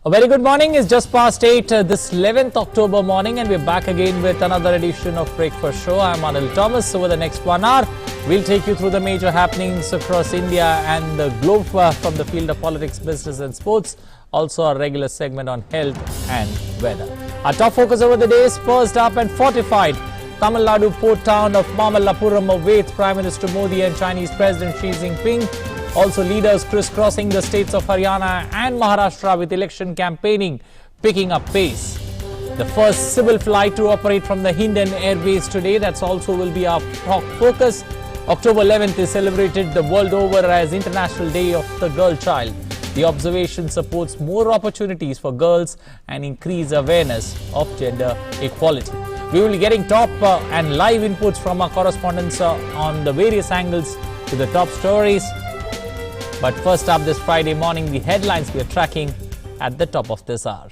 A very good morning. It's just past 8 this 11th October morning, and we're back again with another edition of Breakfast Show. I'm Anil Thomas. Over the next 1 hour, we'll take you through the major happenings across India and the globe from the field of politics, business and sports. Also a regular segment on health and weather. Our top focus over the day is first up and fortified Tamil Nadu port town of Mamallapuram awaits Prime Minister Modi and Chinese President Xi Jinping. Also, leaders crisscrossing the states of Haryana and Maharashtra with election campaigning picking up pace. The first civil flight to operate from the Hindon Air Base today. That's also will be our focus. October 11th is celebrated the world over as International Day of the Girl Child. The observation supports more opportunities for girls and increase awareness of gender equality. We will be getting top and live inputs from our correspondents on the various angles to the top stories. But first up this Friday morning, the headlines we are tracking at the top of this hour.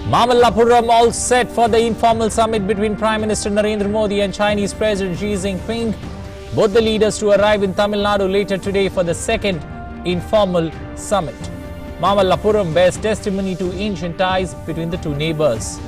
Mamallapuram all set for the informal summit between Prime Minister Narendra Modi and Chinese President Xi Jinping. Both the leaders to arrive in Tamil Nadu later today for the second informal summit. Mamallapuram bears testimony to ancient ties between the two neighbors.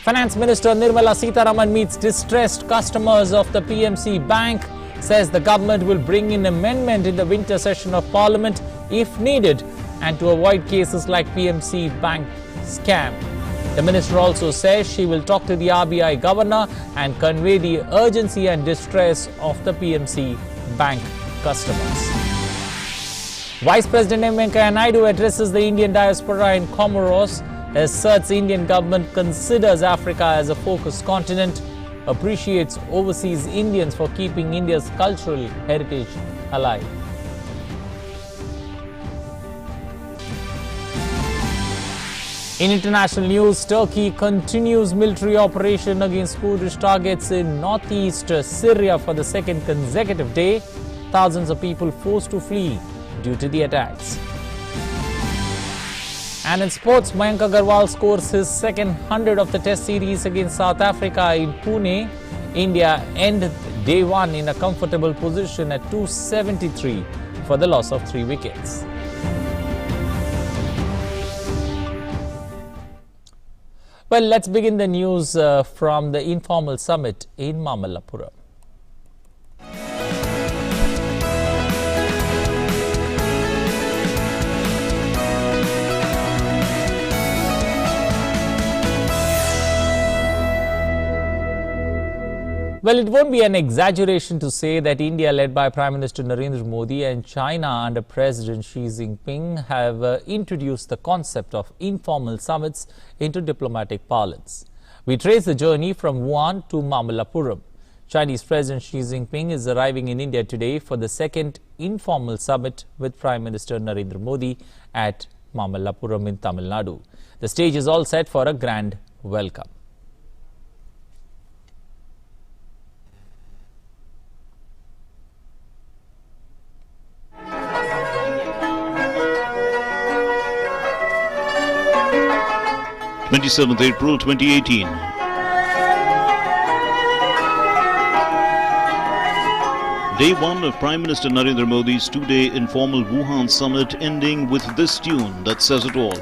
Finance Minister Nirmala Sitharaman meets distressed customers of the PMC Bank, says the government will bring in amendment in the winter session of Parliament if needed and to avoid cases like PMC Bank scam. The minister also says she will talk to the RBI governor and convey the urgency and distress of the PMC Bank customers. Vice President M. Venkaiah Naidu addresses the Indian diaspora in Comoros, asserts Indian government considers Africa as a focused continent, appreciates overseas Indians for keeping India's cultural heritage alive. In international news, Turkey continues military operation against Kurdish targets in northeast Syria for the second consecutive day. Thousands of people forced to flee due to the attacks. And in sports, Mayank Agarwal scores his second 100 of the Test series against South Africa in Pune. India ended day one in a comfortable position at 273 for the loss of 3 wickets. Well, let's begin the news from the informal summit in Mamallapuram. Well, it won't be an exaggeration to say that India, led by Prime Minister Narendra Modi, and China under President Xi Jinping have introduced the concept of informal summits into diplomatic parlance. We trace the journey from Wuhan to Mamallapuram. Chinese President Xi Jinping is arriving in India today for the second informal summit with Prime Minister Narendra Modi at Mamallapuram in Tamil Nadu. The stage is all set for a grand welcome. April 2018. Day one of Prime Minister Narendra Modi's two-day informal Wuhan summit ending with this tune that says it all.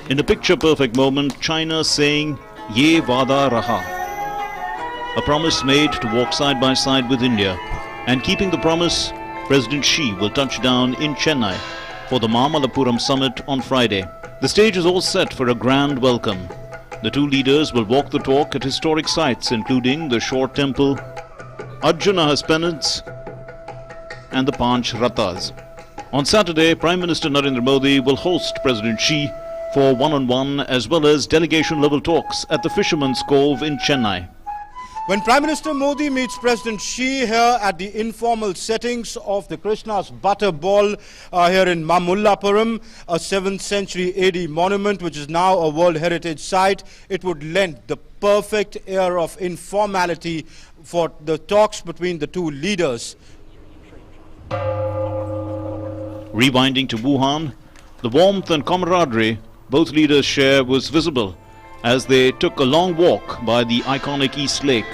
In a picture-perfect moment, China saying, "Ye vada raha," a promise made to walk side by side with India. And keeping the promise, President Xi will touch down in Chennai for the Mamallapuram summit on Friday. The stage is all set for a grand welcome. The two leaders will walk the talk at historic sites including the Shore Temple, Arjuna's Penance and the Panch Rathas. On Saturday, Prime Minister Narendra Modi will host President Xi for one-on-one as well as delegation-level talks at the Fisherman's Cove in Chennai. When Prime Minister Modi meets President Xi here at the informal settings of the Krishna's Butter Ball here in Mamallapuram, a 7th century AD monument which is now a World Heritage Site, it would lend the perfect air of informality for the talks between the two leaders. Rewinding to Wuhan, the warmth and camaraderie both leaders share was visible as they took a long walk by the iconic East Lake.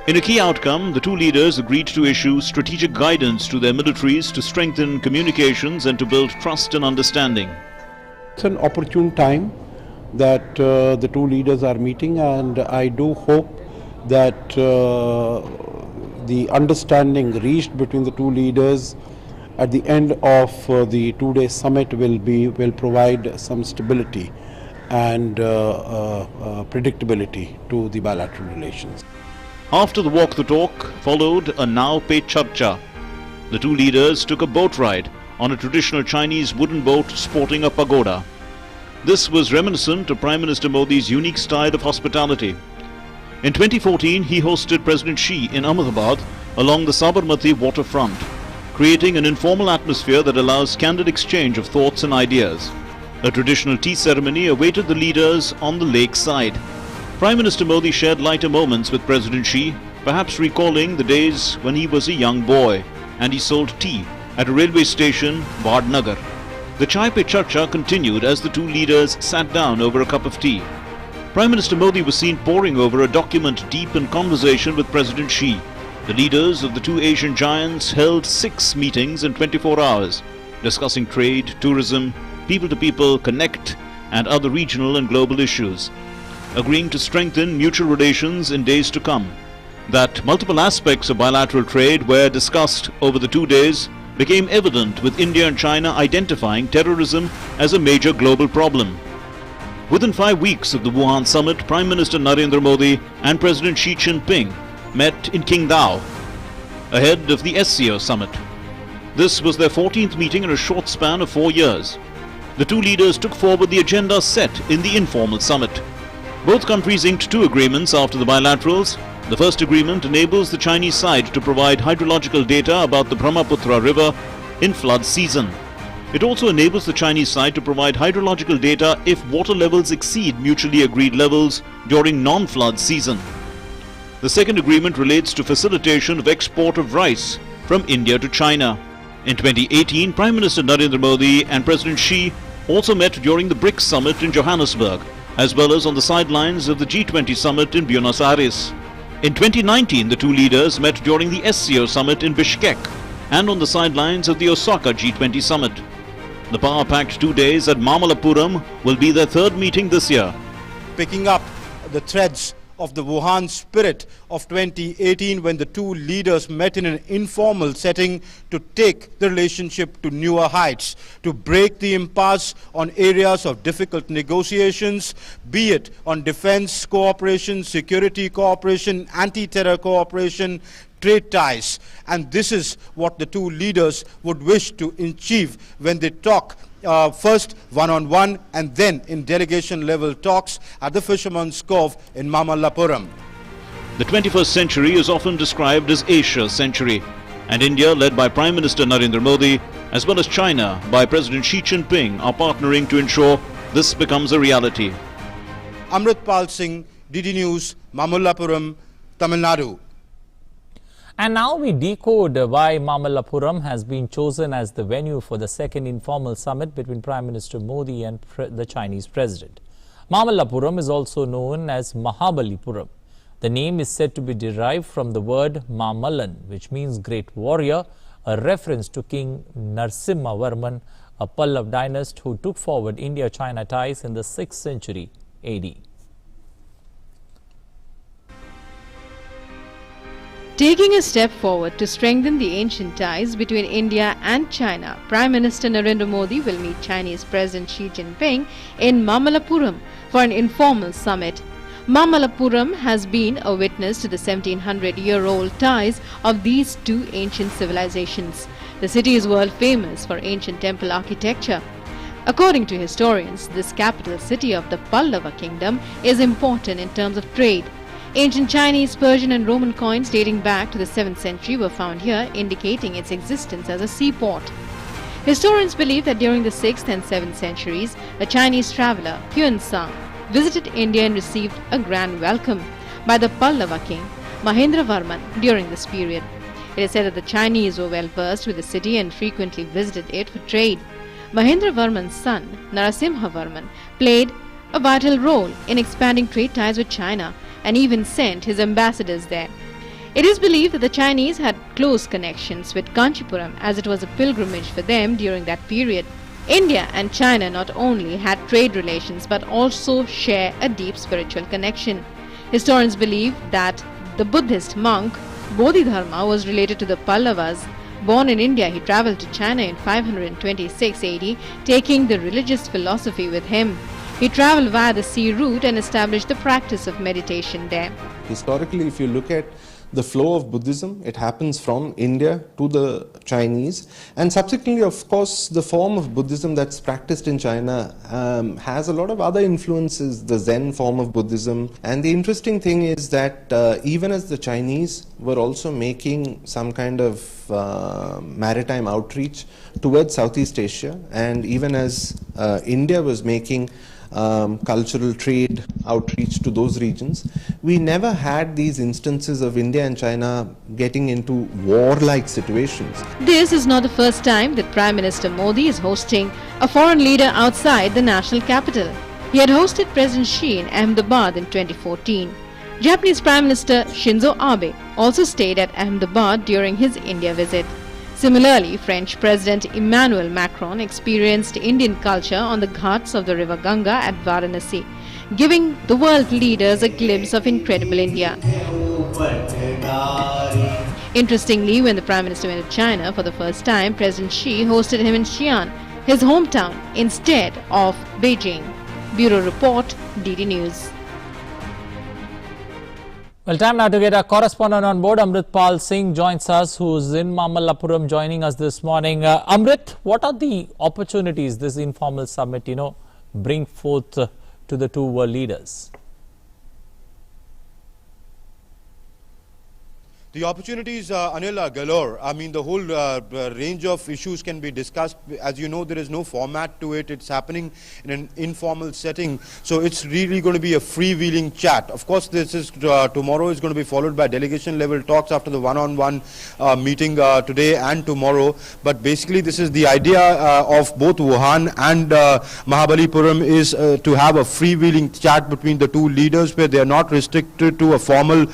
In a key outcome, the two leaders agreed to issue strategic guidance to their militaries to strengthen communications and to build trust and understanding. It's an opportune time that the two leaders are meeting, and I do hope that the understanding reached between the two leaders at the end of the two-day summit will provide some stability and predictability to the bilateral relations. After the walk the talk followed a Nao Pe Charcha. The two leaders took a boat ride on a traditional Chinese wooden boat sporting a pagoda. This was reminiscent of Prime Minister Modi's unique style of hospitality. In 2014, he hosted President Xi in Ahmedabad along the Sabarmati waterfront, creating an informal atmosphere that allows candid exchange of thoughts and ideas. A traditional tea ceremony awaited the leaders on the lake side. Prime Minister Modi shared lighter moments with President Xi, perhaps recalling the days when he was a young boy and he sold tea at a railway station, Vadnagar. The Chai Pe Charcha continued as the two leaders sat down over a cup of tea. Prime Minister Modi was seen poring over a document deep in conversation with President Xi. The leaders of the two Asian giants held 6 meetings in 24 hours, discussing trade, tourism, people-to-people connect, and other regional and global issues, agreeing to strengthen mutual relations in days to come. That multiple aspects of bilateral trade were discussed over the 2 days became evident with India and China identifying terrorism as a major global problem. Within 5 weeks of the Wuhan summit, Prime Minister Narendra Modi and President Xi Jinping met in Qingdao ahead of the SCO summit. This was their 14th meeting in a short span of 4 years. The two leaders took forward the agenda set in the informal summit. Both countries inked 2 agreements after the bilaterals. The first agreement enables the Chinese side to provide hydrological data about the Brahmaputra River in flood season. It also enables the Chinese side to provide hydrological data if water levels exceed mutually agreed levels during non-flood season. The second agreement relates to facilitation of export of rice from India to China. In 2018, Prime Minister Narendra Modi and President Xi also met during the BRICS summit in Johannesburg, as well as on the sidelines of the G20 summit in Buenos Aires. In 2019, the two leaders met during the SCO summit in Bishkek and on the sidelines of the Osaka G20 summit. The power-packed 2 days at Mamallapuram will be their 3rd meeting this year. Picking up the threads of the Wuhan spirit of 2018, when the two leaders met in an informal setting to take the relationship to newer heights, to break the impasse on areas of difficult negotiations, be it on defense cooperation, security cooperation, anti-terror cooperation, trade ties. And this is what the two leaders would wish to achieve when they talk first one-on-one and then in delegation-level talks at the Fisherman's Cove in Mamallapuram. The 21st century is often described as Asia's century, and India, led by Prime Minister Narendra Modi, as well as China by President Xi Jinping, are partnering to ensure this becomes a reality. Amritpal Singh, DD News, Mamallapuram, Tamil Nadu. And now we decode why Mamallapuram has been chosen as the venue for the second informal summit between Prime Minister Modi and the Chinese President. Mamallapuram is also known as Mahabalipuram. The name is said to be derived from the word Mamallan, which means great warrior, a reference to King Narasimhavarman, a Pallav dynast who took forward India-China ties in the 6th century AD. Taking a step forward to strengthen the ancient ties between India and China, Prime Minister Narendra Modi will meet Chinese President Xi Jinping in Mamallapuram for an informal summit. Mamallapuram has been a witness to the 1700-year-old ties of these two ancient civilizations. The city is world famous for ancient temple architecture. According to historians, this capital city of the Pallava kingdom is important in terms of trade. Ancient Chinese, Persian and Roman coins dating back to the 7th century were found here, indicating its existence as a seaport. Historians believe that during the 6th and 7th centuries, a Chinese traveller, Xuanzang, visited India and received a grand welcome by the Pallava king, Mahendravarman, during this period. It is said that the Chinese were well versed with the city and frequently visited it for trade. Mahendravarman's son, Narasimhavarman, played a vital role in expanding trade ties with China and even sent his ambassadors there. It is believed that the Chinese had close connections with Kanchipuram as it was a pilgrimage for them during that period. India and China not only had trade relations but also share a deep spiritual connection. Historians believe that the Buddhist monk Bodhidharma was related to the Pallavas. Born in India, he travelled to China in 526 AD, taking the religious philosophy with him. He travelled via the sea route and established the practice of meditation there. Historically, if you look at the flow of Buddhism, it happens from India to the Chinese, and subsequently, of course, the form of Buddhism that's practiced in China has a lot of other influences, the Zen form of Buddhism. And the interesting thing is that even as the Chinese were also making some kind of maritime outreach towards Southeast Asia, and even as India was making cultural trade outreach to those regions, we never had these instances of India and China getting into warlike situations. This is not the first time that Prime Minister Modi is hosting a foreign leader outside the national capital. He had hosted President Xi in Ahmedabad in 2014. Japanese Prime Minister Shinzo Abe also stayed at Ahmedabad during his India visit. Similarly, French President Emmanuel Macron experienced Indian culture on the ghats of the river Ganga at Varanasi, giving the world leaders a glimpse of incredible India. Interestingly, when the Prime Minister went to China for the first time, President Xi hosted him in Xi'an, his hometown, instead of Beijing. Bureau Report, DD News. Well, time now to get our correspondent on board. Amrit Pal Singh joins us, who's in Mamallapuram, joining us this morning. Amrit, what are the opportunities this informal summit, bring forth to the two world leaders? The opportunities, Anil, are galore. I mean, the whole range of issues can be discussed. As you know, there is no format to it. It's happening in an informal setting. So it's really going to be a freewheeling chat. Of course, this is tomorrow is going to be followed by delegation level talks after the one-on-one meeting today and tomorrow. But basically, this is the idea of both Wuhan and Mamallapuram is to have a freewheeling chat between the two leaders where they are not restricted to a formal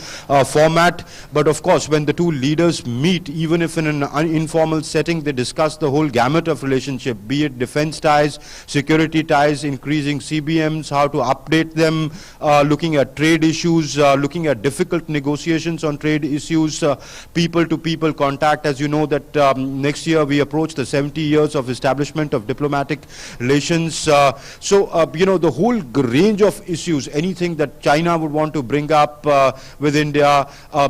format. But of course, when the two leaders meet, even if in an informal setting, they discuss the whole gamut of relationship, be it defense ties, security ties, increasing CBMs, how to update them, looking at trade issues, looking at difficult negotiations on trade issues, people-to-people contact. As you know that next year we approach the 70 years of establishment of diplomatic relations. The whole range of issues, anything that China would want to bring up with India,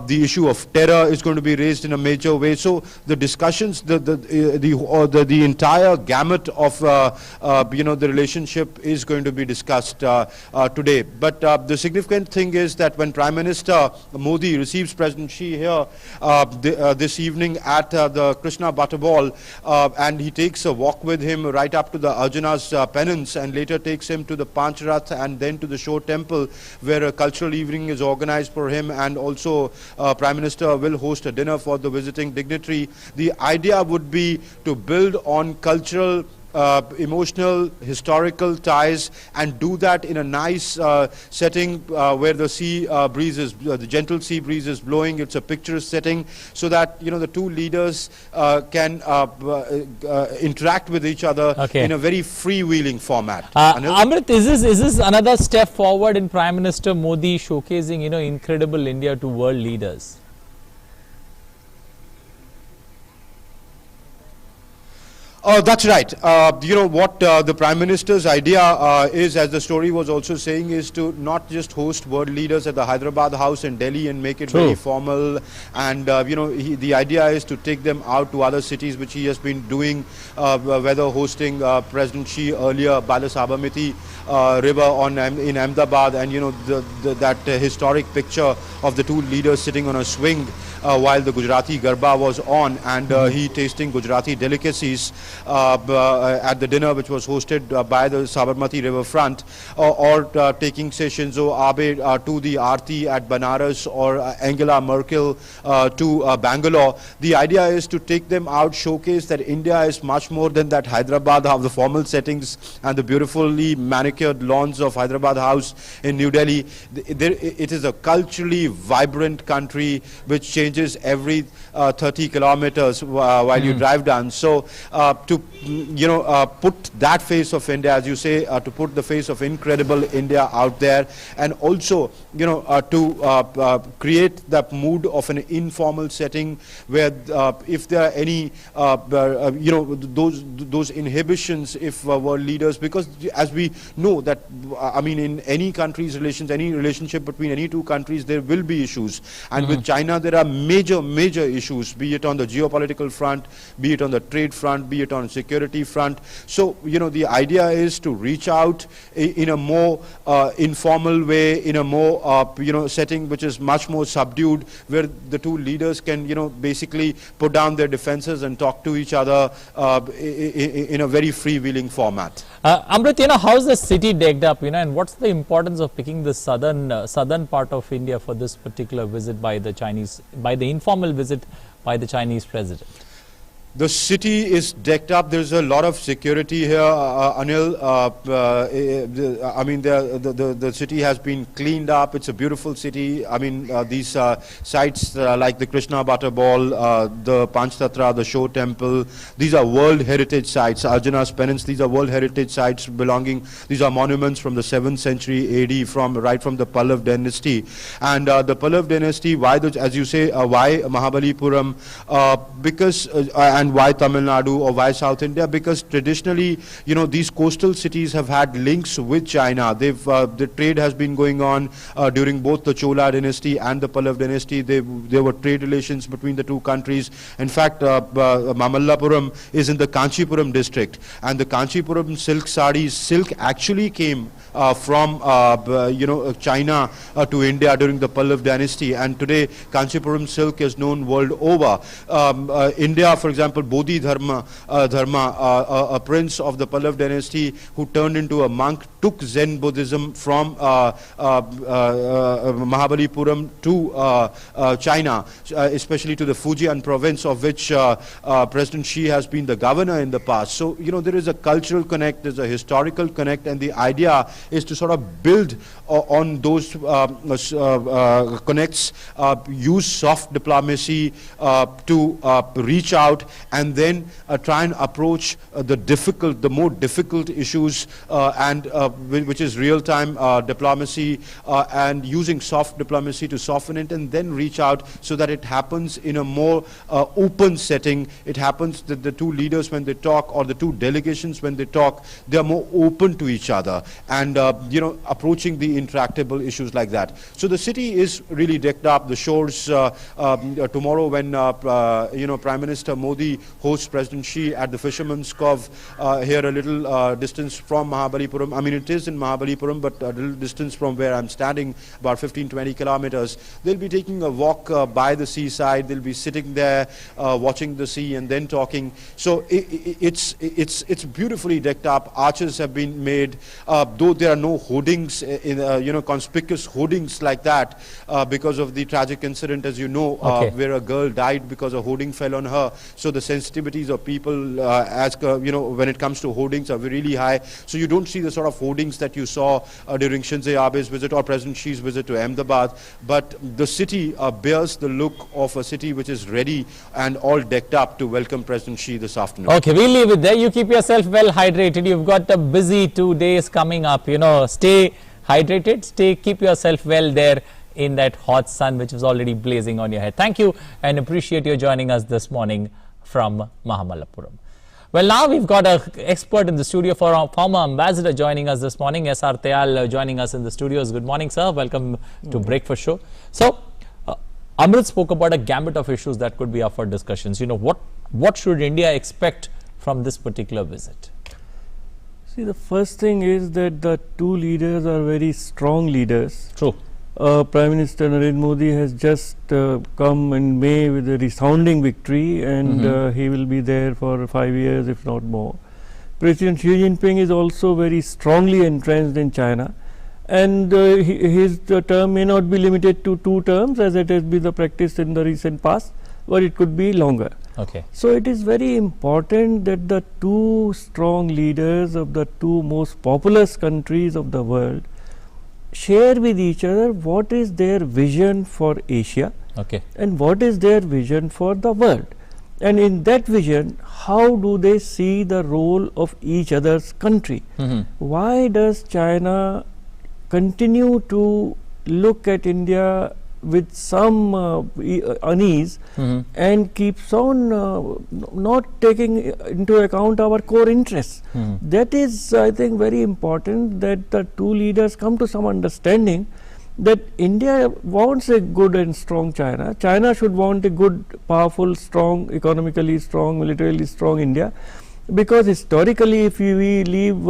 the issue of terror is going to be raised in a major way. So the discussions, the entire gamut of the relationship is going to be discussed today. But the significant thing is that when Prime Minister Modi receives President Xi here this evening at the Krishna Butter Ball, and he takes a walk with him right up to the Arjuna's penance, and later takes him to the Pancharath and then to the Shore Temple, where a cultural evening is organized for him, and also Prime Minister will host a dinner for the visiting dignitary. The idea would be to build on cultural, emotional, historical ties, and do that in a nice setting where the sea breeze is, the gentle sea breeze is blowing. It's a picturesque setting, so that the two leaders can interact with each other in a very freewheeling format. Amrit, is this another step forward in Prime Minister Modi showcasing incredible India to world leaders? That's right. What the Prime Minister's idea is, as the story was also saying, is to not just host world leaders at the Hyderabad house in Delhi and make it very formal. And, the idea is to take them out to other cities, which he has been doing, whether hosting President Xi earlier by the Sabarmati river in Ahmedabad, and, that historic picture of the two leaders sitting on a swing while the Gujarati Garba was on, and he tasting Gujarati delicacies. at the dinner which was hosted by the Sabarmati riverfront, or taking say Shinzo Abe to the Aarti at Banaras, or Angela Merkel to Bangalore. The idea is to take them out, showcase that India is much more than that Hyderabad of the formal settings and the beautifully manicured lawns of Hyderabad House in New Delhi. It is a culturally vibrant country which changes every 30 kilometers while you drive down. So to put that face of India, as you say, to put the face of incredible India out there, and also to create that mood of an informal setting where if there are any those inhibitions, if world leaders, because as we know that in any country's relations, any relationship between any two countries, there will be issues, and with China there are major issues, be it on the geopolitical front, be it on the trade front, be it on security front. So the idea is to reach out in a more informal way, in a more setting which is much more subdued, where the two leaders can basically put down their differences and talk to each other in a very freewheeling format. Amrit, how is the city decked up, and what's the importance of picking the southern part of India for this particular visit by the informal visit by the Chinese president? The city is decked up. There's a lot of security here, Anil. The city has been cleaned up. It's a beautiful city. These sites like the Krishna Butter Ball, the Panchtatra, the Show Temple, these are World Heritage Sites. Arjuna's Penance, these are World Heritage Sites these are monuments from the 7th century AD, right from the Pallav dynasty. And the Pallav dynasty, as you say, why Mahabalipuram? Because and why Tamil Nadu or why South India? Because traditionally, these coastal cities have had links with China. The trade has been going on during both the Chola dynasty and the Pallav dynasty. There were trade relations between the two countries. In fact, Mamallapuram is in the Kanchipuram district, and the Kanchipuram silk actually came from China to India during the Pallav dynasty, and today Kanchipuram silk is known world over. India, for example, Bodhi Dharma, a prince of the Pallav dynasty who turned into a monk, took Zen Buddhism from Mahabalipuram to China, especially to the Fujian province, of which President Xi has been the governor in the past. So, there is a cultural connect, there's a historical connect, and the idea is to sort of build on those connects, use soft diplomacy to reach out, and then try and approach the more difficult issues, which is real-time diplomacy, and using soft diplomacy to soften it, and then reach out so that it happens in a more open setting. It happens that the two leaders, when they talk, or the two delegations, when they talk, they are more open to each other, and approaching the intractable issues like that. So the city is really decked up. The shores tomorrow, when Prime Minister Modi hosts President Xi at the Fisherman's Cove here, a little distance from Mahabalipuram. It is in Mahabalipuram, but a little distance from where I'm standing, about 15-20 kilometers. They'll be taking a walk by the seaside. They'll be sitting there watching the sea and then talking. So it's beautifully decked up. Arches have been made, though there are no hoardings, conspicuous hoardings like that, because of the tragic incident, as you know, where a girl died because a hoarding fell on her. So the sensitivities of people, when it comes to hoardings, are really high. So you don't see the sort of hoardings that you saw during Shinzo Abe's visit or President Xi's visit to Ahmedabad. But the city bears the look of a city which is ready and all decked up to welcome President Xi this afternoon. Okay, we'll leave it there. You keep yourself well hydrated. You've got a busy 2 days coming up. Stay hydrated, keep yourself well there in that hot sun which is already blazing on your head. Thank you, and appreciate you joining us this morning from Mamallapuram. Well, now we've got an expert in the studio, for our former ambassador joining us this morning, S.R. Tayal joining us in the studios. Good morning, sir. Welcome to Breakfast Show. So, Amrit spoke about a gambit of issues that could be up for discussions. What should India expect from this particular visit? See, the first thing is that the two leaders are very strong leaders. True. Prime Minister Narendra Modi has just come in May with a resounding victory, and he will be there for 5 years, if not more. President Xi Jinping is also very strongly entrenched in China, and his term may not be limited to 2 terms as it has been the practice in the recent past, but it could be longer. Okay. So it is very important that the 2 strong leaders of the 2 most populous countries of the world share with each other what is their vision for Asia, Okay. and what is their vision for the world, and in that vision how do they see the role of each other's country. Why does China continue to look at India with some unease and keeps on not taking into account our core interests? That is, I think, very important that the 2 leaders come to some understanding that India wants a good and strong China. China should want a good, powerful, strong, economically strong, militarily strong India, because historically, if we leave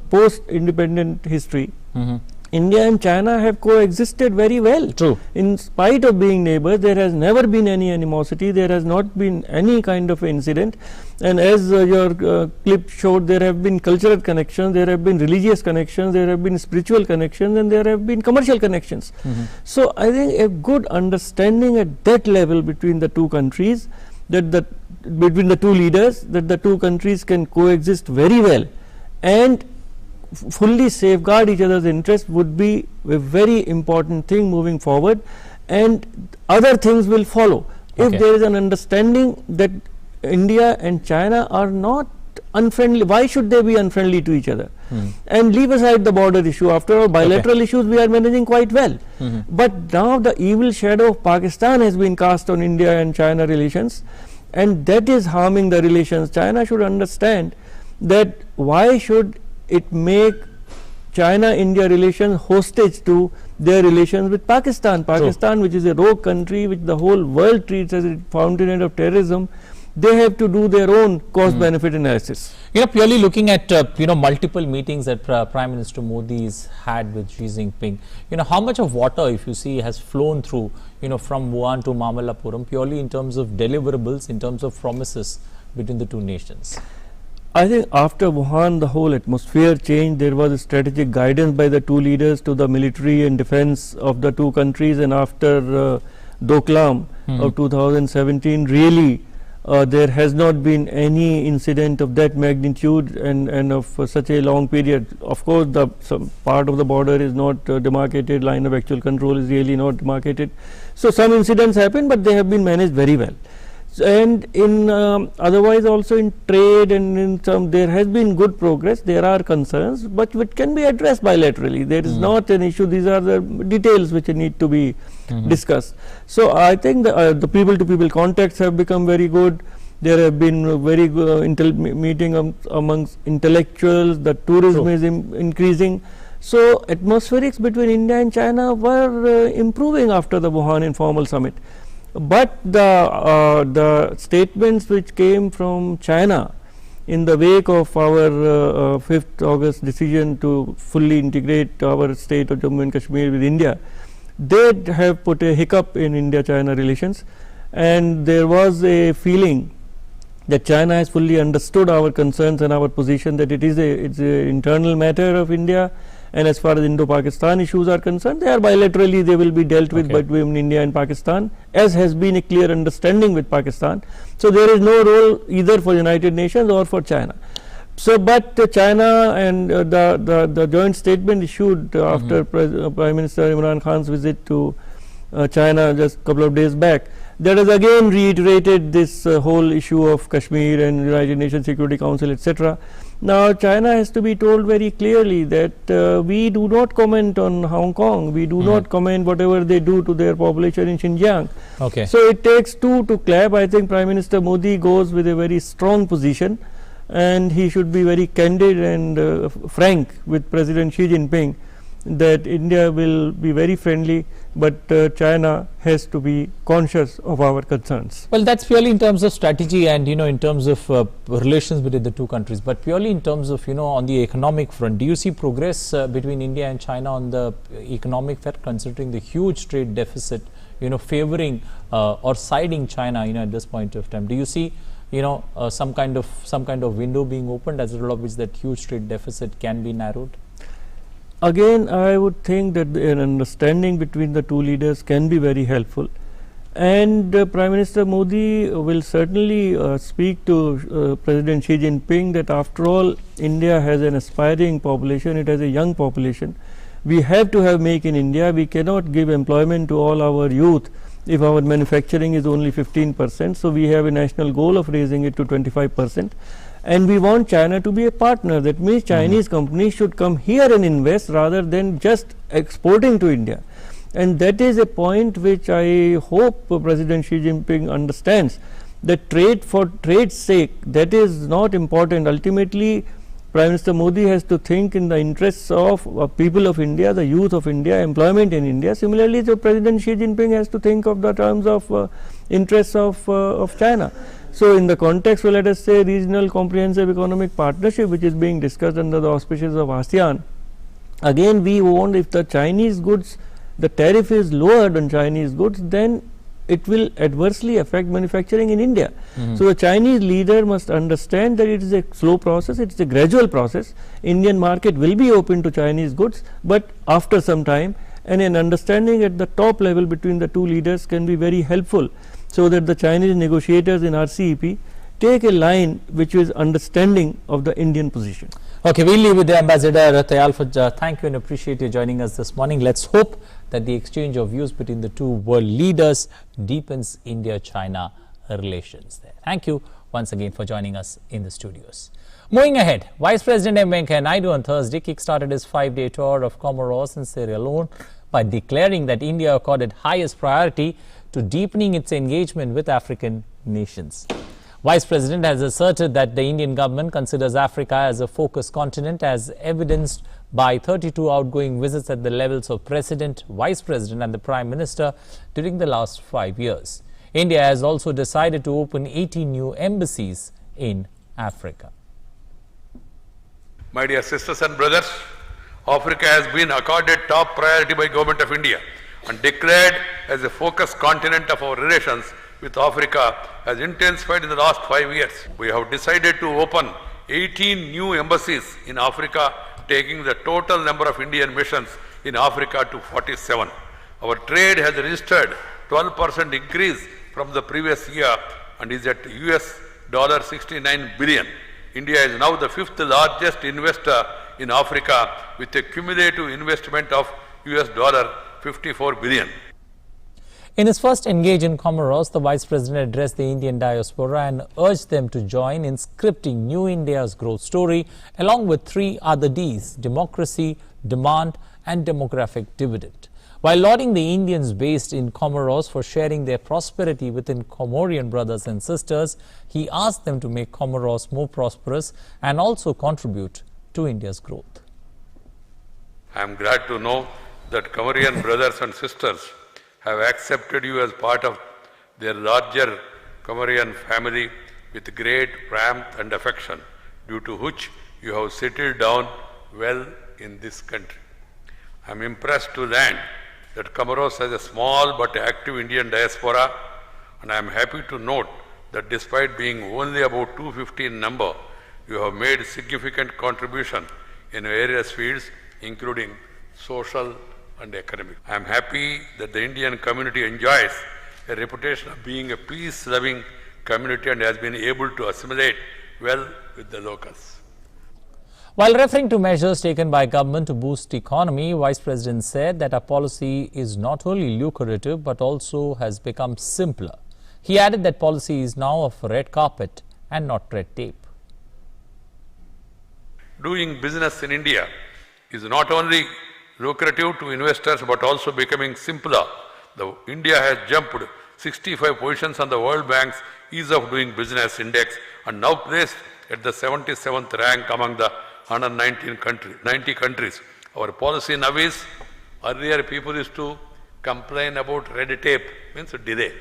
post-independent history, India and China have coexisted very well. True. In spite of being neighbors, there has never been any animosity, there has not been any kind of incident, and as your clip showed, there have been cultural connections, there have been religious connections, there have been spiritual connections, and there have been commercial connections. So I think a good understanding at that level between the 2 countries, that between the 2 leaders, that the 2 countries can coexist very well and fully safeguard each other's interests would be a very important thing moving forward, and other things will follow. If there is an understanding that India and China are not unfriendly, why should they be unfriendly to each other? And leave aside the border issue, after all bilateral issues we are managing quite well. But now the evil shadow of Pakistan has been cast on India and China relations, and that is harming the relations. China should understand that why should it make China-India relations hostage to their relations with Pakistan. Pakistan, which is a rogue country, which the whole world treats as a fountainhead of terrorism, they have to do their own cost-benefit analysis. Purely looking at multiple meetings that Prime Minister Modi's had with Xi Jinping, how much of water, if you see, has flown through, from Wuhan to Mamallapuram, purely in terms of deliverables, in terms of promises between the 2 nations? I think after Wuhan, the whole atmosphere changed. There was a strategic guidance by the 2 leaders to the military and defense of the 2 countries, and after Doklam of 2017, really there has not been any incident of that magnitude and of such a long period. Of course, some part of the border is not demarcated, line of actual control is really not demarcated. So some incidents happen, but they have been managed very well. And in otherwise also in trade and in some, there has been good progress. There are concerns, but which can be addressed bilaterally. There is not an issue. These are the details which need to be discussed. So I think the people-to-people contacts have become very good. There have been very good meeting amongst intellectuals. The tourism is increasing. So atmospherics between India and China were improving after the Wuhan Informal Summit. But the statements which came from China in the wake of our 5th August decision to fully integrate our state of Jammu and Kashmir with India, they have put a hiccup in India-China relations, and there was a feeling that China has fully understood our concerns and our position, that it's an internal matter of India, and as far as Indo-Pakistan issues are concerned, they are bilaterally, they will be dealt with between India and Pakistan, as has been a clear understanding with Pakistan. So there is no role either for United Nations or for China. So but China and the joint statement issued after Prime Minister Imran Khan's visit to China just a couple of days back, that has again reiterated this whole issue of Kashmir and United Nations Security Council, etc. Now China has to be told very clearly that we do not comment on Hong Kong, we do not comment whatever they do to their population in Xinjiang. So it takes 2 to clap. I think Prime Minister Modi goes with a very strong position, and he should be very candid and frank with President Xi Jinping that India will be very friendly, but China has to be conscious of our concerns. Well, that's purely in terms of strategy and, in terms of relations between the two countries. But purely in terms of, on the economic front, do you see progress between India and China on the economic front, considering the huge trade deficit, favoring or siding China, at this point of time? Do you see, some kind of window being opened as a result of which that huge trade deficit can be narrowed? Again, I would think that an understanding between the two leaders can be very helpful, and Prime Minister Modi will certainly speak to President Xi Jinping that after all India has an aspiring population, it has a young population. We have to have Make in India. We cannot give employment to all our youth if our manufacturing is only 15%. So, we have a national goal of raising it to 25%. And we want China to be a partner. That means Chinese companies should come here and invest rather than just exporting to India. And that is a point which I hope President Xi Jinping understands, that trade for trade's sake, that is not important. Ultimately, Prime Minister Modi has to think in the interests of people of India, the youth of India, employment in India. Similarly, so President Xi Jinping has to think of the terms of interests of China. So, in the context, well, let us say regional comprehensive economic partnership, which is being discussed under the auspices of ASEAN, again we want, if the Chinese goods, the tariff is lowered on Chinese goods, then it will adversely affect manufacturing in India. So, the Chinese leader must understand that it is a slow process, it is a gradual process. Indian market will be open to Chinese goods, but after some time, and an understanding at the top level between the two leaders can be very helpful, so that the Chinese negotiators in RCEP take a line which is understanding of the Indian position. Okay, we'll leave with the Ambassador Tayal. Thank you and appreciate you joining us this morning. Let's hope that the exchange of views between the two world leaders deepens India-China relations there. Thank you once again for joining us in the studios. Moving ahead, Vice President M. Venkaiah Naidu on Thursday kickstarted his 5-day tour of Comoros and Sierra Leone by declaring that India accorded highest priority to deepening its engagement with African nations. Vice President has asserted that the Indian government considers Africa as a focus continent, as evidenced by 32 outgoing visits at the levels of President, Vice President and the Prime Minister during the last 5 years. India has also decided to open 18 new embassies in Africa. My dear sisters and brothers, Africa has been accorded top priority by Government of India and declared as a focus continent of our relations with Africa has intensified in the last 5 years. We have decided to open 18 new embassies in Africa, taking the total number of Indian missions in Africa to 47. Our trade has registered 12% increase from the previous year and is at $69 billion. India is now the 5th largest investor in Africa with a cumulative investment of $54 billion. In his first engage in Comoros, the Vice President addressed the Indian diaspora and urged them to join in scripting New India's growth story, along with 3 other Ds: democracy, demand and demographic dividend. While lauding the Indians based in Comoros for sharing their prosperity within Comorian brothers and sisters, he asked them to make Comoros more prosperous and also contribute to India's growth. I am glad to know that Comorian brothers and sisters have accepted you as part of their larger Comorian family with great warmth and affection, due to which you have settled down well in this country. I am impressed to learn that Comoros has a small but active Indian diaspora, and I am happy to note that despite being only about 250 in number, you have made significant contribution in various fields, including social and economic. I am happy that the Indian community enjoys a reputation of being a peace-loving community and has been able to assimilate well with the locals. While referring to measures taken by government to boost economy, Vice President said that our policy is not only lucrative but also has become simpler. He added that policy is now of red carpet and not red tape. Doing business in India is not only lucrative to investors but also becoming simpler. India has jumped 65 positions on the World Bank's Ease of Doing Business Index and now placed at the 77th rank among the 90 countries. Our policy now is, earlier people used to complain about red tape, means delay.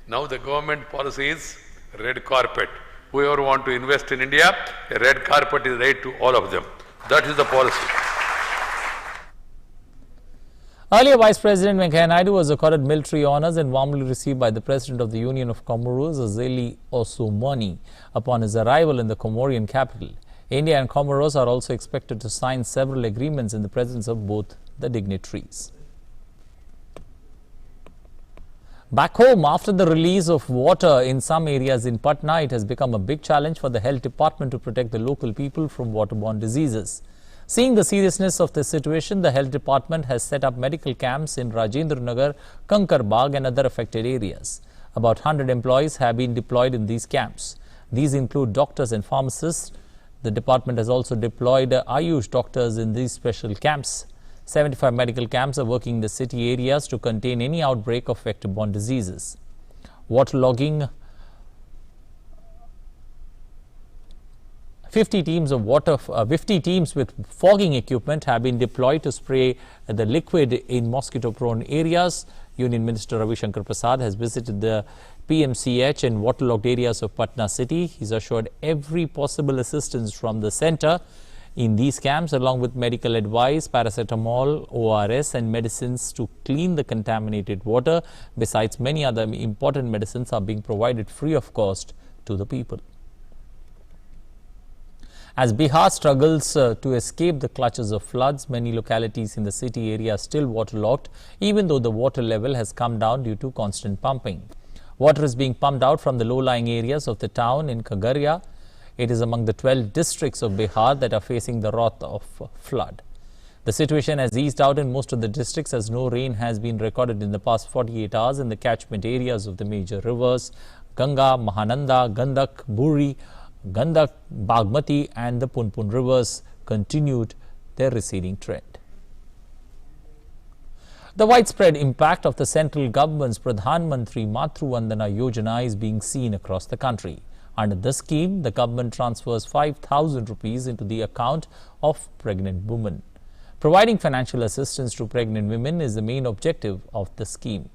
Now the government policy is red carpet. Whoever want to invest in India, a red carpet is laid to all of them. That is the policy. Earlier, Vice President Venkaiah Naidu was accorded military honours and warmly received by the President of the Union of Comoros, Azali Osumani, upon his arrival in the Comorian capital. India and Comoros are also expected to sign several agreements in the presence of both the dignitaries. Back home, after the release of water in some areas in Patna, it has become a big challenge for the health department to protect the local people from waterborne diseases. Seeing the seriousness of the situation, the health department has set up medical camps in Rajendra Nagar, Kankarbagh and other affected areas. About 100 employees have been deployed in these camps. These include doctors and pharmacists. The department has also deployed Ayush doctors in these special camps. 75 medical camps are working in the city areas to contain any outbreak of vector-borne diseases. Waterlogging 50 teams with fogging equipment have been deployed to spray the liquid in mosquito-prone areas. Union Minister Ravi Shankar Prasad has visited the PMCH and waterlogged areas of Patna city. He's assured every possible assistance from the centre in these camps, along with medical advice, paracetamol, ORS and medicines to clean the contaminated water. Besides, many other important medicines are being provided free of cost to the people. As Bihar struggles to escape the clutches of floods, many localities in the city area are still waterlogged, even though the water level has come down due to constant pumping. Water is being pumped out from the low-lying areas of the town in Khagaria. It is among the 12 districts of Bihar that are facing the wrath of flood. The situation has eased out in most of the districts as no rain has been recorded in the past 48 hours in the catchment areas of the major rivers Ganga, Mahananda, Gandak, Buri, Gandak, Bagmati and the Punpun rivers continued their receding trend. The widespread impact of the central government's Pradhan Mantri Matru Vandana Yojana is being seen across the country. Under this scheme, the government transfers 5,000 rupees into the account of pregnant women. Providing financial assistance to pregnant women is the main objective of the scheme.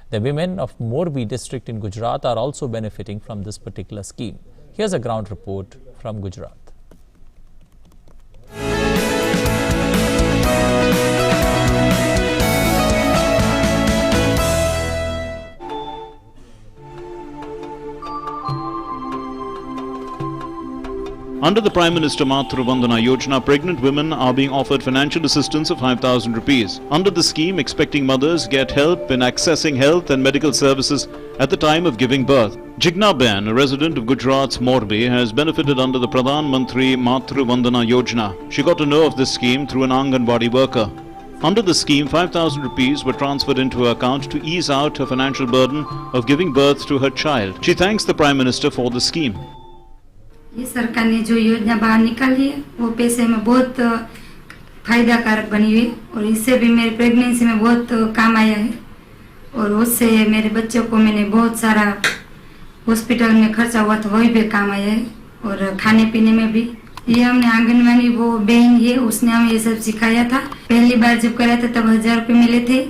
The women of Morbi district in Gujarat are also benefiting from this particular scheme. Here's a ground report from Gujarat. Under the Prime Minister Matru Vandana Yojana, pregnant women are being offered financial assistance of 5,000 rupees. Under the scheme, expecting mothers get help in accessing health and medical services at the time of giving birth. Jigna Ben, a resident of Gujarat's Morbi, has benefited under the Pradhan Mantri Matru Vandana Yojana. She got to know of this scheme through an Anganwadi worker. Under the scheme, 5,000 rupees were transferred into her account to ease out her financial burden of giving birth to her child. She thanks the Prime Minister for the scheme. ये सरकार ने जो योजना बाहर निकाली है वो पैसे में बहुत फायदा कारक बनी हुई और इससे भी मेरी प्रेगनेंसी में बहुत काम आया है और उससे मेरे बच्चों को मैंने बहुत सारा हॉस्पिटल में खर्चा हुआ था वही भी काम आया है और खाने पीने में भी ये हमने आंगनवाड़ी वो बहन है उसने हमें ये सब सिखाया था। पहली बार जब कराया था तब 1000 रुपये मिले थे,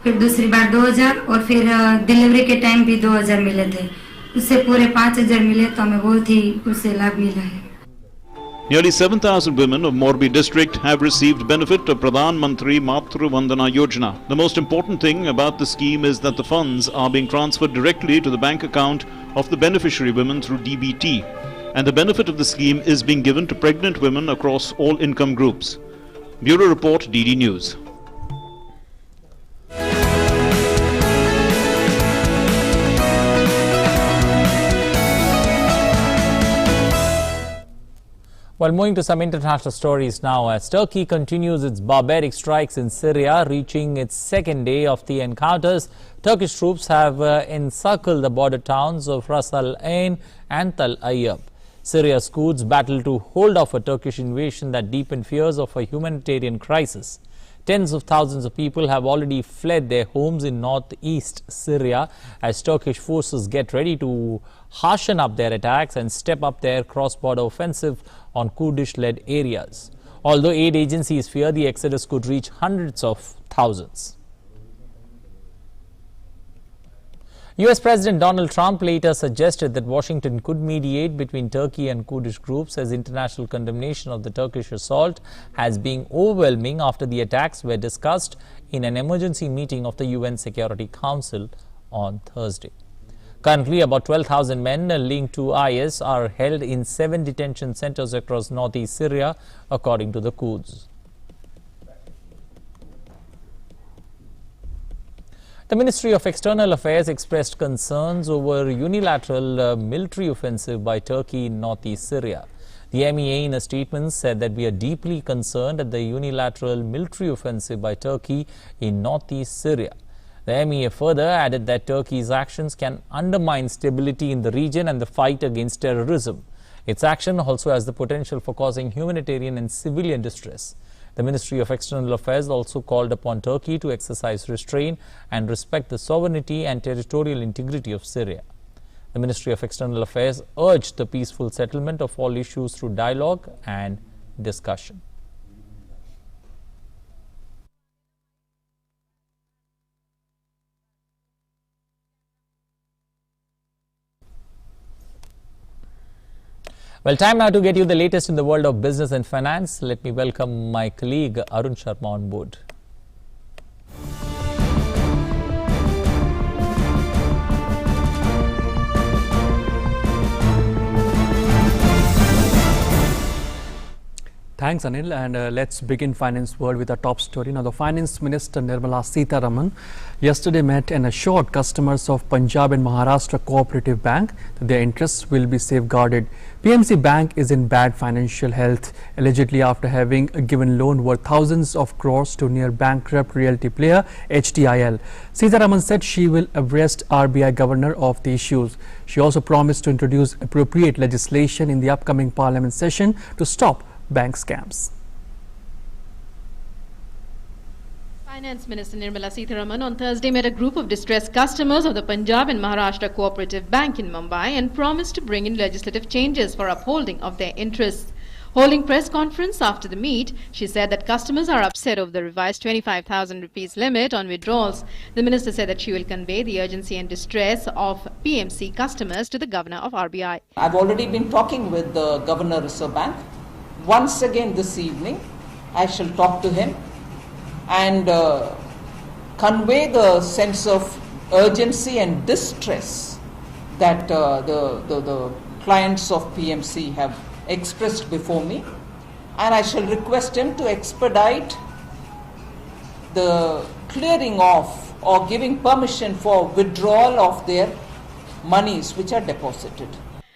फिर दूसरी बार 2000 और फिर डिलीवरी के टाइम भी 2000 मिले थे। उससे पूरे 5000 मिले तो हमें बहुत ही उससे लाभ मिला है। Nearly 7,000 women of Morbi district have received benefit of Pradhan Mantri Matru Vandana Yojana. The most important thing about the scheme is that the funds are being transferred directly to the bank account of the beneficiary women through DBT. And the benefit of the scheme is being given to pregnant women across all income groups. Bureau Report, DD News. Well, moving to some international stories now, as Turkey continues its barbaric strikes in Syria, reaching its second day of the encounters, Turkish troops have encircled the border towns of Ras Al Ain and Tal Ayyab. Syria's Kurds battle to hold off a Turkish invasion that deepened fears of a humanitarian crisis. Tens of thousands of people have already fled their homes in northeast Syria as Turkish forces get ready to harshen up their attacks and step up their cross-border offensive on Kurdish-led areas. although aid agencies fear the exodus could reach hundreds of thousands. US President Donald Trump later suggested that Washington could mediate between Turkey and Kurdish groups, as international condemnation of the Turkish assault has been overwhelming after the attacks were discussed in an emergency meeting of the UN Security Council on Thursday. Currently, about 12,000 men linked to IS are held in 7 detention centers across northeast Syria, according to the Kurds. The Ministry of External Affairs expressed concerns over unilateral military offensive by Turkey in northeast Syria. The MEA in a statement said that we are deeply concerned at the unilateral military offensive by Turkey in northeast Syria. The MEA further added that Turkey's actions can undermine stability in the region and the fight against terrorism. Its action also has the potential for causing humanitarian and civilian distress. The Ministry of External Affairs also called upon Turkey to exercise restraint and respect the sovereignty and territorial integrity of Syria. The Ministry of External Affairs urged the peaceful settlement of all issues through dialogue and discussion. Well, time now to get you the latest in the world of business and finance. Let me welcome my colleague Arun Sharma on board. Thanks, Anil, and let's begin Finance World with our top story. Now, the Finance Minister Nirmala Sitharaman yesterday met and assured customers of Punjab and Maharashtra Cooperative Bank that their interests will be safeguarded. PMC Bank is in bad financial health, allegedly after having given loan worth thousands of crores to near bankrupt realty player HTIL. Sitharaman said she will abreast RBI governor of the issues. She also promised to introduce appropriate legislation in the upcoming parliament session to stop bank scams. Finance Minister Nirmala Sitharaman on Thursday met a group of distressed customers of the Punjab and Maharashtra Cooperative Bank in Mumbai and promised to bring in legislative changes for upholding of their interests. Holding press conference after the meet, she said that customers are upset over the revised 25,000 rupees limit on withdrawals. The minister said that she will convey the urgency and distress of PMC customers to the governor of RBI. I've already been talking with the Governor of Reserve Bank. Once again this evening, I shall talk to him and convey the sense of urgency and distress that the clients of PMC have expressed before me, and I shall request him to expedite the clearing off or giving permission for withdrawal of their monies which are deposited.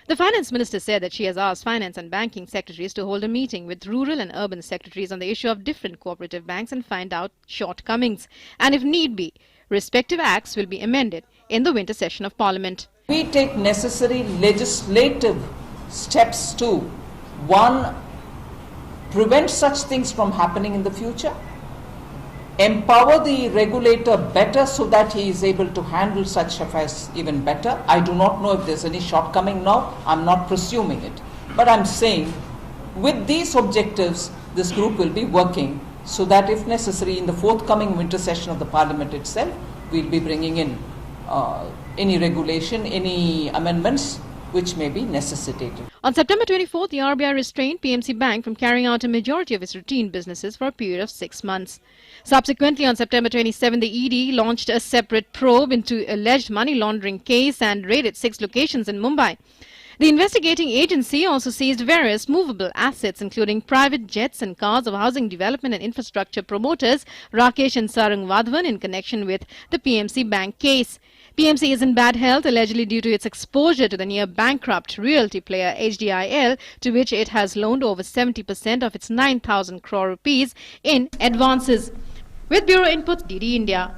The Finance Minister said that she has asked Finance and Banking Secretaries to hold a meeting with rural and urban secretaries on the issue of different cooperative banks and find out shortcomings. And if need be, respective acts will be amended in the winter session of Parliament. We take necessary legislative steps to, one, prevent such things from happening in the future, empower the regulator better so that he is able to handle such affairs even better. I do not know if there's any shortcoming now. I'm not presuming it. But I'm saying with these objectives, this group will be working so that if necessary in the forthcoming winter session of the Parliament itself, we'll be bringing in any regulation, any amendments which may be necessitated. On September 24th, the RBI restrained PMC Bank from carrying out a majority of its routine businesses for a period of 6 months. Subsequently, on September 27, the ED launched a separate probe into alleged money laundering case and raided 6 locations in Mumbai. The investigating agency also seized various movable assets, including private jets and cars of housing development and infrastructure promoters Rakesh and Sarang Wadhavan in connection with the PMC Bank case. PMC is in bad health, allegedly due to its exposure to the near-bankrupt realty player HDIL, to which it has loaned over 70% of its 9,000 crore rupees in advances. With Bureau Input, DD India.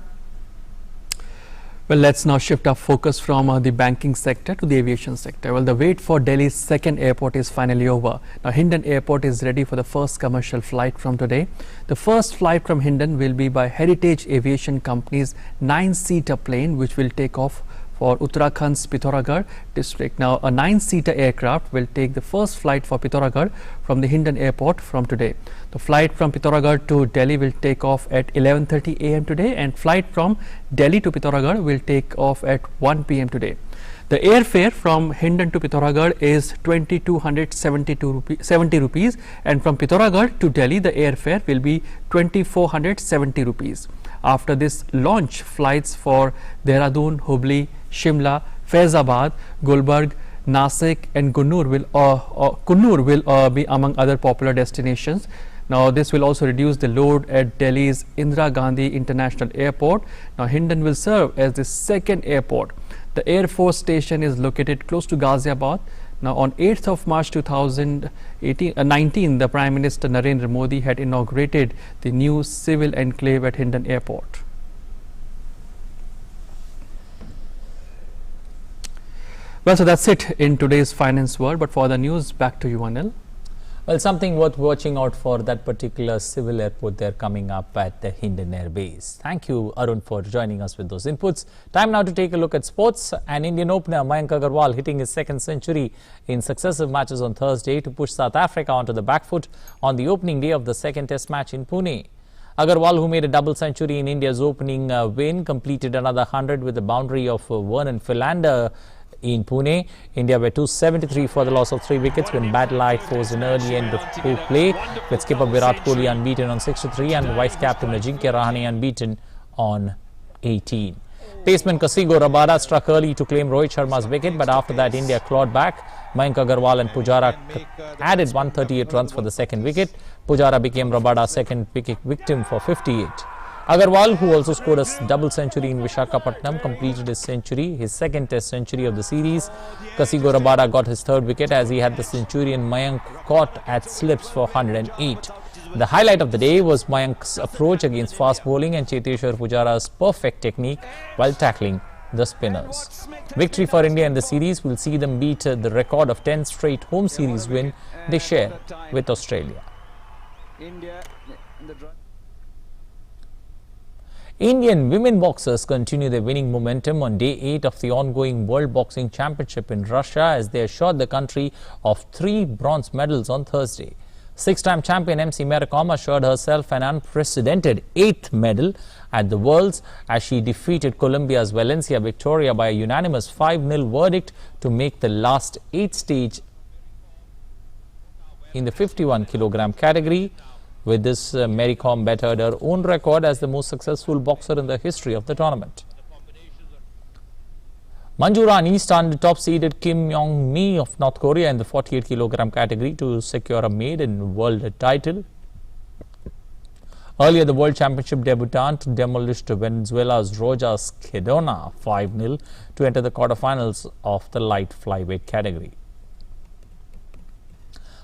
Well, let's now shift our focus from the banking sector to the aviation sector. Well, the wait for Delhi's second airport is finally over. Now, Hindon Airport is ready for the first commercial flight from today. The first flight from Hindon will be by Heritage Aviation Company's 9-seater plane, which will take off for Uttarakhand's Pithoragarh district. Now, a 9-seater aircraft will take the first flight for Pithoragarh from the Hindon airport from today. The flight from Pithoragarh to Delhi will take off at 11:30 a.m. today, and flight from Delhi to Pithoragarh will take off at 1 p.m. today. The airfare from Hindon to Pithoragarh is 2,270 rupees, and from Pithoragarh to Delhi the airfare will be 2,470 rupees. After this launch, flights for Dehradun, Hubli, Shimla, Faizabad, Gulbarg, Nasik and Kunnur will be among other popular destinations. Now, this will also reduce the load at Delhi's Indira Gandhi International Airport. Now, Hindon will serve as the second airport. The Air Force Station is located close to Ghaziabad. Now, on 8th of March 2019, the Prime Minister Narendra Modi had inaugurated the new civil enclave at Hindon Airport. Well, so that's it in today's finance world. But for the news, back to you, Anil. Well, something worth watching out for, that particular civil airport there coming up at the Hindon Air Base. Thank you, Arun, for joining us with those inputs. Time now to take a look at sports. An Indian opener, Mayank Agarwal, hitting his second century in successive matches on Thursday to push South Africa onto the back foot on the opening day of the second test match in Pune. Agarwal, who made a double century in India's opening win, completed another 100 with the boundary of Vernon Philander in Pune. India were 273 for the loss of 3 wickets when bad light forced an early end of play, with skipper Virat Kohli unbeaten on 63 and vice captain Ajinkya Rahane unbeaten on 18. Paceman Kasigo Rabada struck early to claim Rohit Sharma's wicket, but after that India clawed back. Mayank Agarwal and Pujara added 138 runs for the second wicket. Pujara became Rabada's second wicket victim for 58. Agarwal, who also scored a double century in Visakhapatnam, completed his century, his second test century of the series. Kasigo Rabada got his third wicket as he had the centurion Mayank caught at slips for 108. The highlight of the day was Mayank's approach against fast bowling and Cheteshwar Pujara's perfect technique while tackling the spinners. Victory for India in the series will see them beat the record of 10 straight home series win they share with Australia. Indian women boxers continue their winning momentum on day 8 of the ongoing World Boxing Championship in Russia as they assured the country of 3 bronze medals on Thursday. 6-time champion MC Mary Kom assured herself an unprecedented 8th medal at the Worlds as she defeated Colombia's Valencia Victoria by a unanimous 5-0 verdict to make the last 8th stage in the 51-kilogram category. With this, Mary Kom bettered her own record as the most successful boxer in the history of the tournament. Manju Rani stunned top-seeded Kim Yong-mi of North Korea in the 48-kilogram category to secure a maiden world title. Earlier, the World Championship debutant demolished Venezuela's Roja Schedona 5-0 to enter the quarterfinals of the light flyweight category.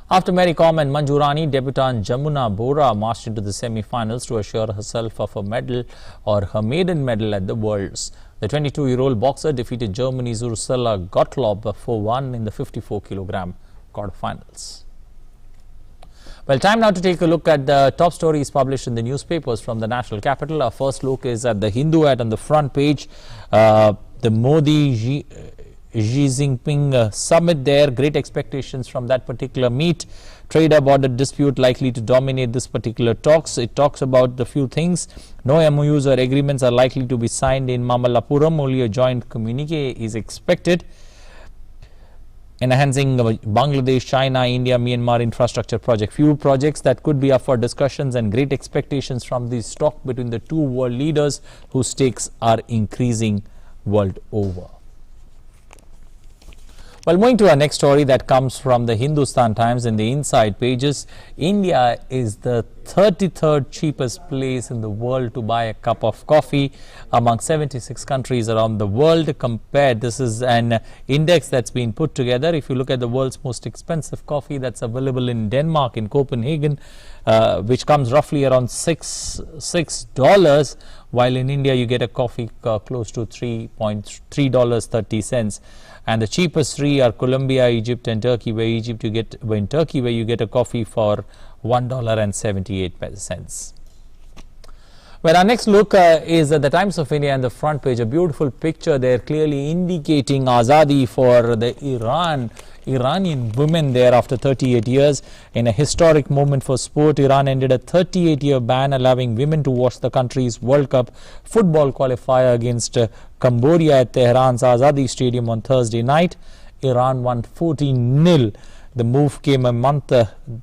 After Mary Kom and Manju Rani, debutant Jamuna Bora marched into the semi-finals to assure herself of a medal or her maiden medal at the Worlds. The 22-year-old boxer defeated Germany's Ursula Gottlob 4-1 in the 54-kilogram quarterfinals. Well, time now to take a look at the top stories published in the newspapers from the national capital. Our first look is at the Hindu ad on the front page. The Modi Xi Jinping summit there, great expectations from that particular meet. Trader border dispute likely to dominate this particular talks. It talks about the few things. No MOUs or agreements are likely to be signed in Mamallapuram. Only a joint communique is expected. Enhancing Bangladesh, China, India, Myanmar infrastructure project. Few projects that could be up for discussions and great expectations from this talk between the two world leaders whose stakes are increasing world over. Well, moving to our next story that comes from the Hindustan Times in the inside pages. India is the 33rd cheapest place in the world to buy a cup of coffee among 76 countries around the world. Compared, this is an index that's been put together. If you look at the world's most expensive coffee that's available in Denmark, in Copenhagen, which comes roughly around $6, while in India you get a coffee close to $3.30. And the cheapest three are Colombia, Egypt and Turkey, where in Turkey you get a coffee for $1.78. Well, our next look is at the Times of India and the front page. A beautiful picture there clearly indicating Azadi for the Iranian women there after 38 years. In a historic moment for sport, Iran ended a 38-year ban allowing women to watch the country's World Cup football qualifier against Cambodia at Tehran's Azadi Stadium on Thursday night. Iran won 14-0. The move came a month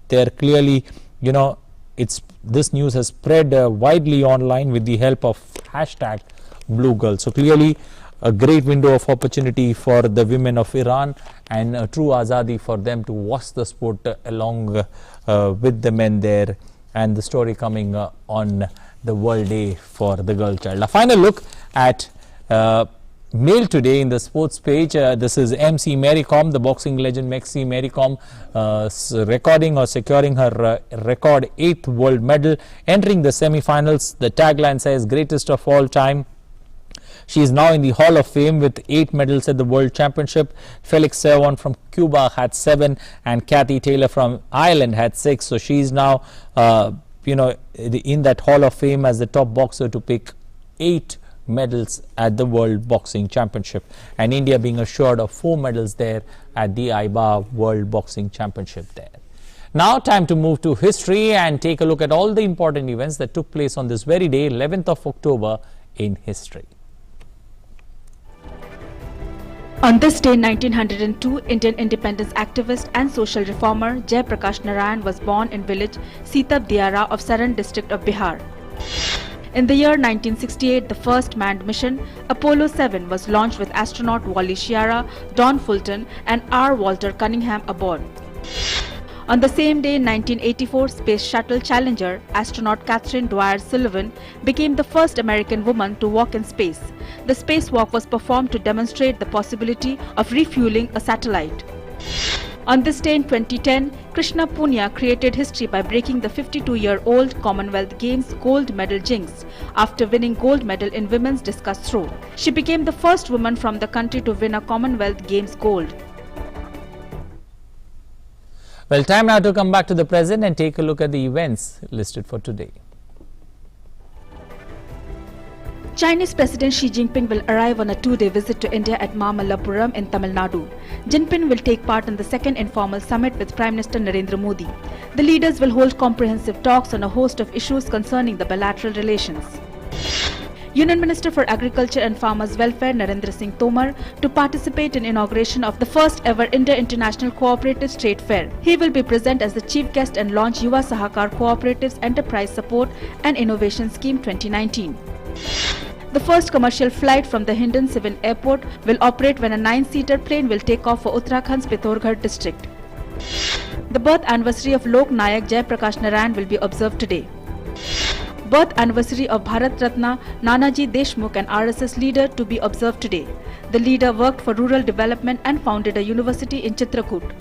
there clearly, you know, this news has spread widely online with the help of hashtag Blue Girl. So clearly a great window of opportunity for the women of Iran and a true Azadi for them to watch the sport along with the men there, and the story coming on the World Day for the Girl Child. A final look at Mail today in the sports page. This is MC Mary Kom, the boxing legend Mary Kom, recording or securing her record 8th world medal, entering the semi-finals. The tagline says greatest of all time. She is now in the Hall of Fame with 8 medals at the World Championship. Felix Serwan from Cuba had 7 and Kathy Taylor from Ireland had 6. So she is now in that Hall of Fame as the top boxer to pick 8 medals at the World Boxing Championship, and India being assured of 4 medals there at the IBA World Boxing Championship there. Now time to move to history and take a look at all the important events that took place on this very day, 11th of October in history. On this day, 1902, Indian independence activist and social reformer Jai Prakash Narayan was born in village Sitab Diara of Saran district of Bihar. In the year 1968, the first manned mission, Apollo 7, was launched with astronaut Wally Schirra, Don Fulton and R. Walter Cunningham aboard. On the same day in 1984, Space Shuttle Challenger astronaut Catherine Dwyer Sullivan became the first American woman to walk in space. The spacewalk was performed to demonstrate the possibility of refueling a satellite. On this day in 2010, Krishna Punia created history by breaking the 52-year-old Commonwealth Games gold medal jinx after winning gold medal in women's discus throw. She became the first woman from the country to win a Commonwealth Games gold. Well, time now to come back to the present and take a look at the events listed for today. Chinese President Xi Jinping will arrive on a 2-day visit to India at Mamallapuram in Tamil Nadu. Jinping will take part in the second informal summit with Prime Minister Narendra Modi. The leaders will hold comprehensive talks on a host of issues concerning the bilateral relations. Union Minister for Agriculture and Farmers Welfare Narendra Singh Tomar to participate in inauguration of the first ever India International Cooperative Trade Fair. He will be present as the chief guest and launch Yuva Sahakar Cooperatives Enterprise Support and Innovation Scheme 2019. The first commercial flight from the Hindon Civil Airport will operate when a 9-seater plane will take off for Uttarakhand's Pithogarh district. The birth anniversary of Lok Nayak Jai Prakash Narayan will be observed today. Birth anniversary of Bharat Ratna Nanaji Deshmukh, an RSS leader, to be observed today. The leader worked for rural development and founded a university in Chitrakoot.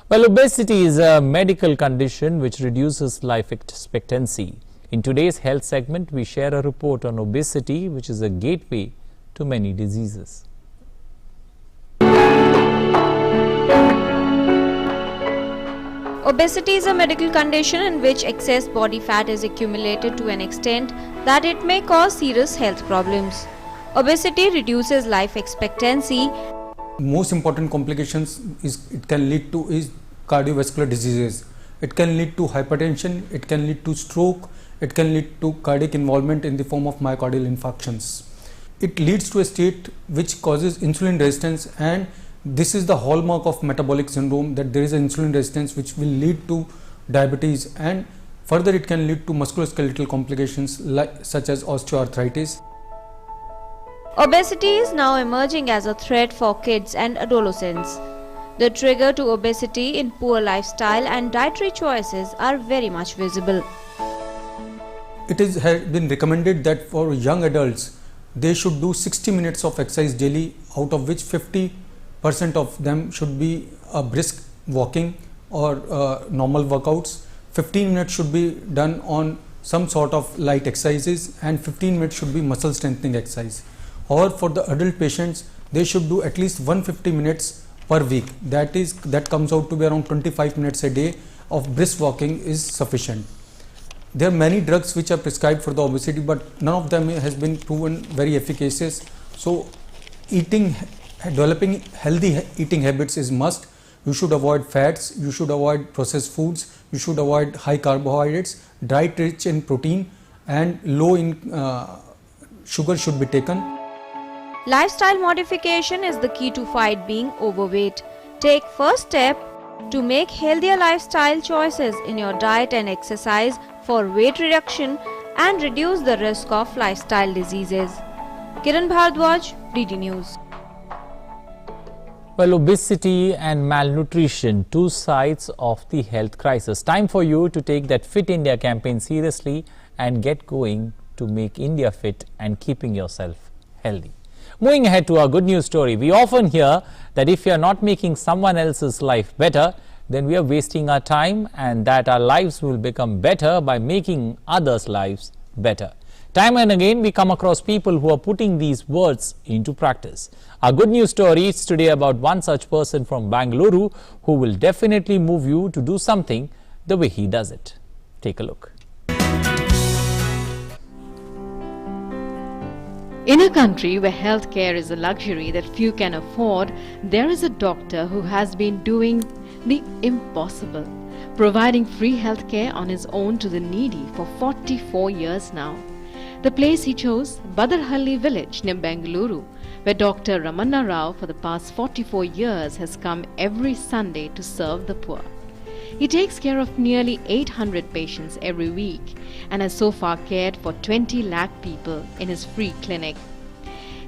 Well, obesity is a medical condition which reduces life expectancy. In today's health segment, we share a report on obesity, which is a gateway to many diseases. Obesity is a medical condition in which excess body fat is accumulated to an extent that it may cause serious health problems. Obesity reduces life expectancy. Most important complications it can lead to is cardiovascular diseases. It can lead to hypertension, it can lead to stroke, it can lead to cardiac involvement in the form of myocardial infarctions. It leads to a state which causes insulin resistance, and this is the hallmark of metabolic syndrome, that there is an insulin resistance which will lead to diabetes, and further it can lead to musculoskeletal complications such as osteoarthritis. Obesity is now emerging as a threat for kids and adolescents. The trigger to obesity in poor lifestyle and dietary choices are very much visible. It has been recommended that for young adults, they should do 60 minutes of exercise daily, out of which 50% of them should be brisk walking or normal workouts. 15 minutes should be done on some sort of light exercises, and 15 minutes should be muscle strengthening exercise. Or for the adult patients, they should do at least 150 minutes per week. That comes out to be around 25 minutes a day of brisk walking is sufficient. There are many drugs which are prescribed for the obesity, but none of them has been proven very efficacious. So developing healthy eating habits is must. You should avoid fats, you should avoid processed foods, you should avoid high carbohydrates, diet rich in protein and low in sugar should be taken. Lifestyle modification is the key to fight being overweight. Take first step to make healthier lifestyle choices in your diet and exercise for weight reduction and reduce the risk of lifestyle diseases. Kiran Bhardwaj, DD News. Well, obesity and malnutrition, two sides of the health crisis. Time for you to take that Fit India campaign seriously and get going to make India fit and keeping yourself healthy. Moving ahead to our good news story, we often hear that if we are not making someone else's life better, then we are wasting our time, and that our lives will become better by making others' lives better. Time and again, we come across people who are putting these words into practice. Our good news story is today about one such person from Bengaluru who will definitely move you to do something the way he does it. Take a look. In a country where healthcare is a luxury that few can afford, there is a doctor who has been doing the impossible, providing free healthcare on his own to the needy for 44 years now. The place he chose, Badarhalli village near Bengaluru, where Dr. Ramanna Rao for the past 44 years has come every Sunday to serve the poor. He takes care of nearly 800 patients every week and has so far cared for 20 lakh people in his free clinic.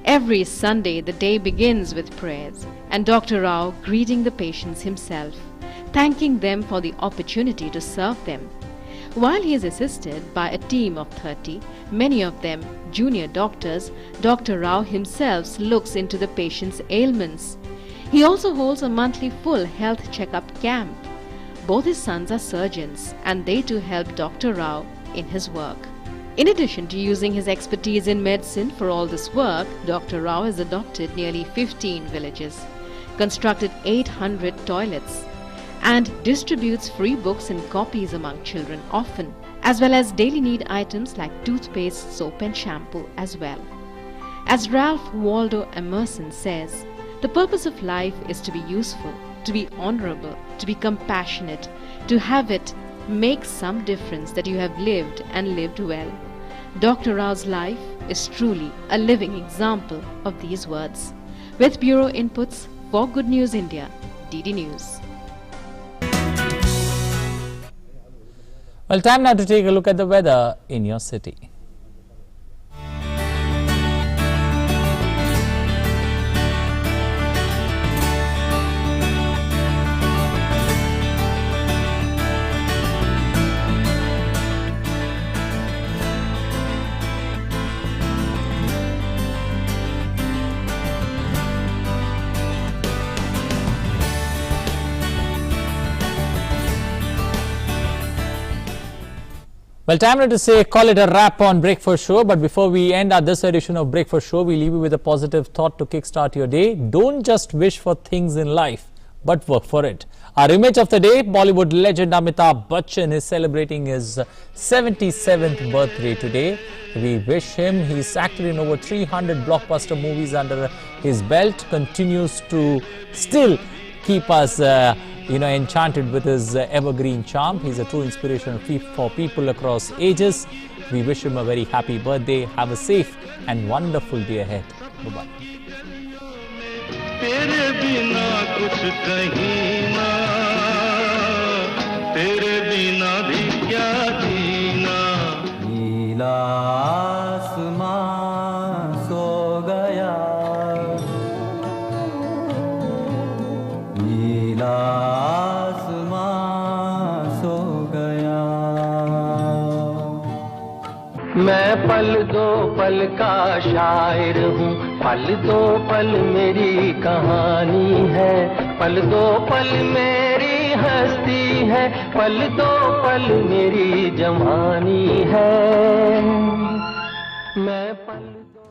Every Sunday, the day begins with prayers and Dr. Rao greeting the patients himself, thanking them for the opportunity to serve them. While he is assisted by a team of 30, many of them junior doctors, Dr. Rao himself looks into the patient's ailments. He also holds a monthly full health checkup camp. Both his sons are surgeons and they too help Dr. Rao in his work. In addition to using his expertise in medicine for all this work, Dr. Rao has adopted nearly 15 villages, constructed 800 toilets, and distributes free books and copies among children often, as well as daily need items like toothpaste, soap and shampoo as well. As Ralph Waldo Emerson says, the purpose of life is to be useful, to be honorable, to be compassionate, to have it make some difference that you have lived and lived well. Dr. Rao's life is truly a living example of these words. With Bureau Inputs for Good News India, DD News. Well, time now to take a look at the weather in your city. Well, time now to say call it a wrap on Breakfast Show. But before we end this edition of Breakfast Show, we leave you with a positive thought to kickstart your day. Don't just wish for things in life, but work for it. Our image of the day, Bollywood legend Amitabh Bachchan is celebrating his 77th birthday today. We wish him, he's acted in over 300 blockbuster movies under his belt, continues to still keep us enchanted with his evergreen charm. He's a true inspiration for people across ages. We wish him a very happy birthday. Have a safe and wonderful day ahead. Bye-bye. तेरे बिना कुछ कहीं ना, तेरे बिना भी क्या जीना। नीला आसमां सो गया, नीला मैं पल दो पल का शायर हूँ, पल दो पल मेरी कहानी है, पल दो पल मेरी हस्ती है, पल दो पल मेरी जवानी है, मैं पल दो